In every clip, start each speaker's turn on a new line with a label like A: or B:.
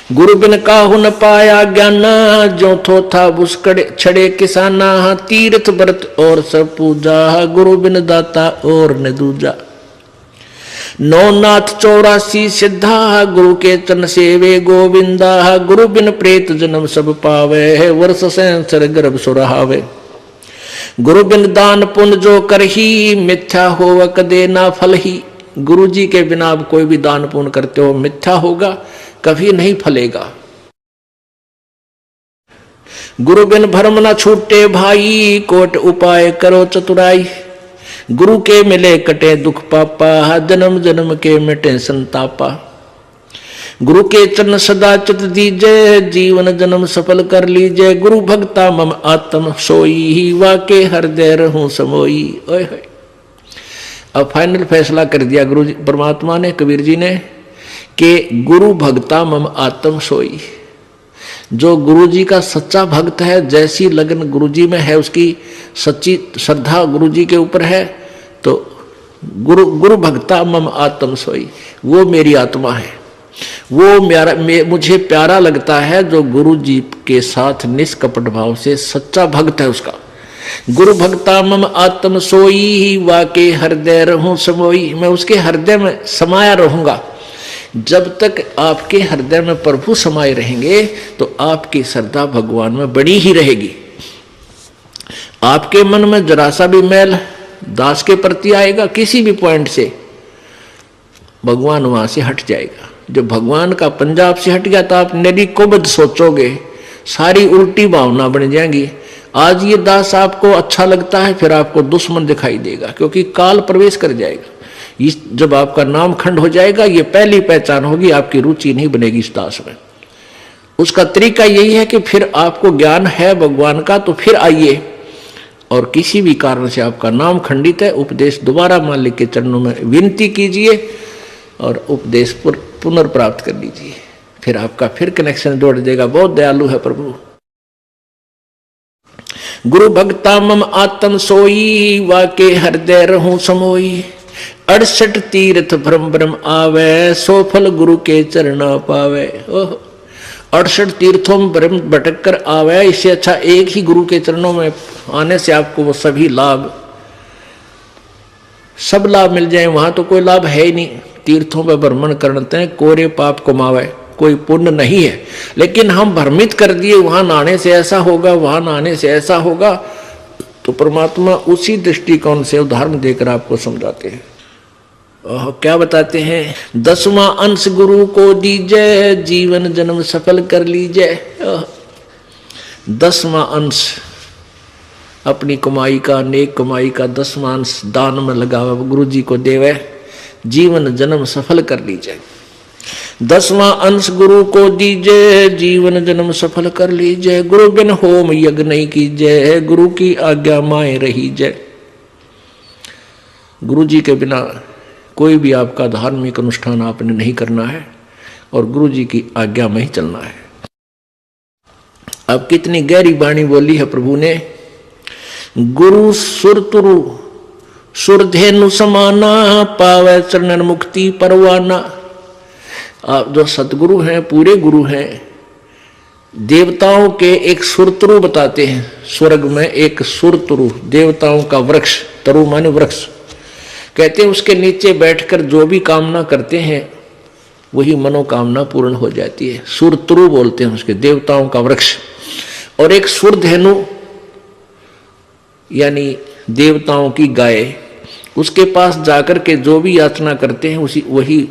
A: गुरु बिन काहू न पाया ज्ञाना, जो थो था बुसकड़े छड़े किसाना। तीर्थ व्रत और सब पूजा, गुरु बिन दाता और न दूजा। 9 नाथ 84 सिद्धा, गुरु के चरण सेवे गोविंदा। गुरु बिन प्रेत जन्म सब पावे, वर्ष सहस्र गर्भ सुरहावे। गुरु बिन दान पुण्य जो करही, मिथ्या होव कदे ना फल ही। गुरु जी के बिना आप कोई भी दान पुण्य करते हो मिथ्या होगा, कभी नहीं फलेगा। गुरु बिन भरम न छूटे भाई, कोट उपाय करो चतुराई। गुरु के मिले कटे दुख पापा, जन्म जन्म के मिटे संतापा। गुरु के चरण सदा चित दीजे, जीवन जन्म सफल कर लीजे। गुरु भक्ता मम आत्म सोई, वाके हृदय रहूं समोई। ओए होए, अब फाइनल फैसला कर दिया गुरु जी परमात्मा ने, कबीर जी ने, कि गुरु भक्ता मम आत्म सोई। जो गुरु जी का सच्चा भक्त है, जैसी लगन गुरु जी में है, उसकी सच्ची श्रद्धा गुरु जी के ऊपर है, तो गुरु भक्ता मम आत्म सोई, वो मेरी आत्मा है। वो मुझे प्यारा लगता है जो गुरु जी के साथ निष्कपट भाव से सच्चा भक्त है उसका। गुरु भक्ता मम आत्म सोई, वाके हृदय रहूं समोई। मैं उसके हृदय में समाया रहूंगा। जब तक आपके हृदय में प्रभु समाये रहेंगे तो आपकी श्रद्धा भगवान में बड़ी ही रहेगी। आपके मन में जरा सा भी मैल दास के प्रति आएगा, किसी भी पॉइंट से, भगवान वहां से हट जाएगा। जब भगवान का पंजाब से हट गया तो आप नरी कोबद सोचोगे, सारी उल्टी भावना बन जाएंगी। आज ये दास आपको अच्छा लगता है, फिर आपको दुश्मन दिखाई देगा, क्योंकि काल प्रवेश कर जाएगा। जब आपका नाम खंड हो जाएगा, ये पहली पहचान होगी, आपकी रुचि नहीं बनेगी इस दास में। उसका तरीका यही है कि फिर आपको ज्ञान है भगवान का तो फिर आइए, और किसी भी कारण से आपका नाम खंडित है, उपदेश दोबारा मालिक के चरणों में विनती कीजिए और उपदेश पुनर्प्राप्त कर लीजिए, फिर आपका फिर कनेक्शन जोड़ देगा। बहुत दयालु है प्रभु। गुरु भक्ता मम आत्म सोई, वाके हृदय रहूं समोई। 68 तीर्थ भ्रम भ्रम आवे, सो फल गुरु के चरणा पावे। 68 तीर्थों में भ्रम भटक कर आवे, इससे अच्छा एक ही गुरु के चरणों में आने से आपको वो सभी लाभ, सब लाभ मिल जाए। वहां तो कोई लाभ है ही नहीं। तीर्थों पर भ्रमण करते हैं, कोरे पाप कमावे, कोई पुण्य नहीं है। लेकिन हम भ्रमित कर दिए, वहां नहाने से ऐसा होगा, वहां नहाने से ऐसा होगा, तो परमात्मा उसी दृष्टिकोण से उदाहरण देकर आपको समझाते हैं। क्या बताते हैं? 10वां अंश गुरु को दीजिए, जीवन जन्म सफल कर लीजिए। 10वां अंश अपनी कमाई का, नेक कमाई का 10वां अंश दान में लगावा, गुरु जी को देवे, जीवन जन्म सफल कर लीजिए। 10वां अंश गुरु को दीजिए, जीवन जन्म सफल कर लीजिए। गुरु बिन होम यज्ञ नहीं कीजिए, गुरु की आज्ञा माए रहीजे। गुरु जी के बिना कोई भी आपका धार्मिक अनुष्ठान आपने नहीं करना है, और गुरु जी की आज्ञा में ही चलना है। अब कितनी गहरी वाणी बोली है प्रभु ने। गुरु सुरतुरु सुरधेनु समाना, पावे चरणन मुक्ति परवाना। आप जो सतगुरु हैं, पूरे गुरु हैं, देवताओं के एक सुरतरु बताते हैं। स्वर्ग में एक सुरतरु, देवताओं का वृक्ष, तरु माने वृक्ष, कहते हैं उसके नीचे बैठकर जो भी कामना करते हैं वही मनोकामना पूर्ण हो जाती है। सुरतरु बोलते हैं उसके, देवताओं का वृक्ष। और एक सुरधेनु यानी देवताओं की गाय, उसके पास जाकर के जो भी याचना करते हैं उसी वही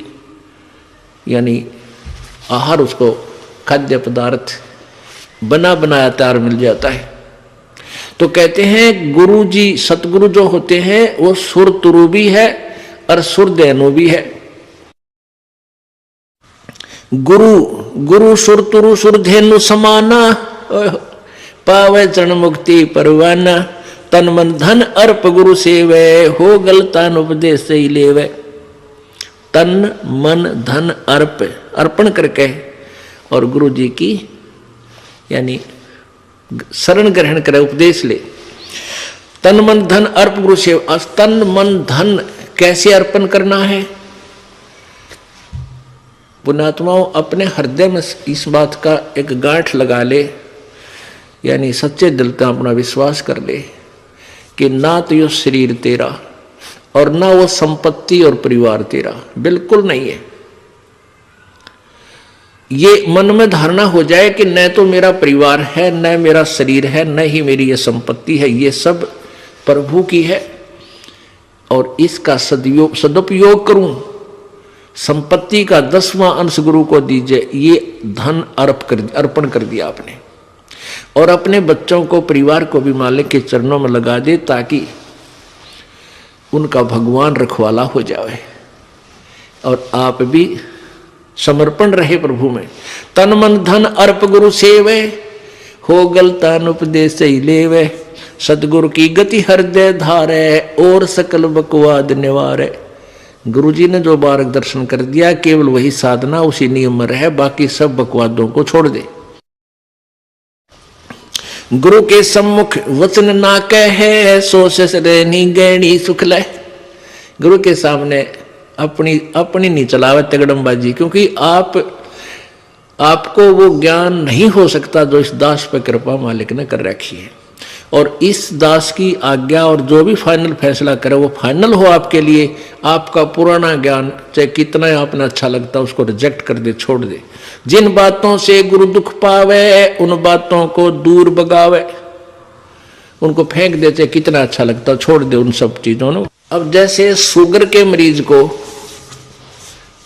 A: यानी आहार, उसको खाद्य पदार्थ बना बनाया तैयार मिल जाता है। तो कहते हैं गुरु जी, सतगुरु जो होते हैं वो सुरतुरु भी है और सुरधेनु भी है। गुरु सुरतुरु सुरधेनु समाना, पावे चरण मुक्ति परवाना। तन मन धन अर्प गुरु सेवे, हो गलतान उपदेश से ही लेवे। तन मन धन अर्पण करके और गुरु जी की यानी शरण ग्रहण करे, उपदेश ले। तन मन धन अर्प गुरु सेवा। तन मन धन कैसे अर्पण करना है? पुण्यात्माओं अपने हृदय में इस बात का एक गांठ लगा ले, यानी सच्चे दिल से अपना विश्वास कर ले कि ना तो यो शरीर तेरा और ना वो संपत्ति और परिवार तेरा, बिल्कुल नहीं है। ये मन में धारणा हो जाए कि न तो मेरा परिवार है, न मेरा शरीर है, न ही मेरी ये संपत्ति है, ये सब प्रभु की है और इसका सदुपयोग करूं। संपत्ति का 10वां अंश गुरु को दीजिए, ये धन अर्पण कर दिया आपने। और अपने बच्चों को, परिवार को भी मालिक के चरणों में लगा दे ताकि उनका भगवान रखवाला हो जाए और आप भी समर्पण रहे प्रभु में। तन मन धन अर्प गुरु सेवे, हो गलतान उपदेश ही लेवे, सतगुरु की गति हृदय धारे, और सकल बकवाद निवारे। गुरु जी ने जो मार्गदर्शन कर दिया केवल वही साधना, उसी नियम में रहे, बाकी सब बकवादों को छोड़ दे। गुरु के सम्मुख वचन ना कहे, सो ससरेनी गैणी सुख ले। गुरु के सामने अपनी नहीं चलावे तगड़मबाजी, क्योंकि आपको वो ज्ञान नहीं हो सकता जो इस दास पर कृपा मालिक ने कर रखी है। और इस दास की आज्ञा और जो भी फाइनल फैसला करे वो फाइनल हो आपके लिए। आपका पुराना ज्ञान चाहे कितना आपने अच्छा लगता उसको रिजेक्ट कर दे, छोड़ दे। जिन बातों से गुरु दुख पावे उन बातों को दूर भगावे, उनको फेंक दे, चाहे कितना अच्छा लगता छोड़ दे उन सब चीजों ने। अब जैसे शुगर के मरीज को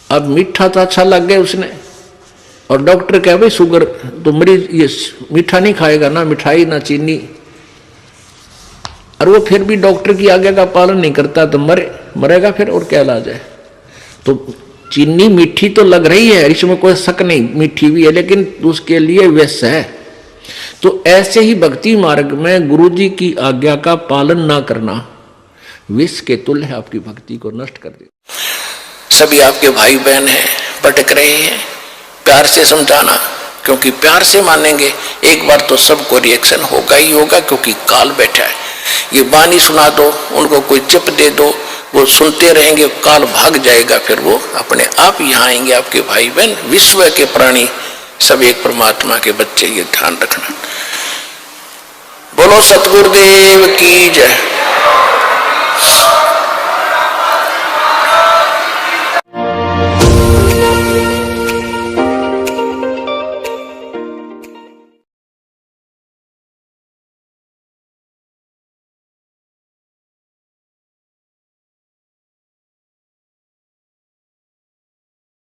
A: अब मीठा तो अच्छा लग गया उसने, और डॉक्टर कहे भाई शुगर तो मरीज ये मीठा नहीं खाएगा, ना मिठाई ना चीनी, और वो फिर भी डॉक्टर की आज्ञा का पालन नहीं करता तो मरेगा फिर, और क्या इलाज है। तो चीनी मीठी तो लग रही है, इसमें कोई शक नहीं, मीठी भी है, लेकिन उसके लिए विष है। तो ऐसे ही भक्ति मार्ग में गुरु जी की आज्ञा का पालन ना करना विष के तुल्य है, आपकी भक्ति को नष्ट कर दे। सभी आपके भाई बहन हैं, भटक रहे हैं, प्यार से समझाना, क्योंकि प्यार से मानेंगे एक बार तो सबको रिएक्शन होगा ही होगा, क्योंकि काल बैठा है। ये बानी सुना दो, उनको कोई चिप दे दो, वो सुनते रहेंगे, काल भाग जाएगा, फिर वो अपने आप यहाँ आएंगे। आपके भाई बहन विश्व के प्राणी सब एक परमात्मा के बच्चे, ये ध्यान रखना। बोलो सतगुरुदेव की जय।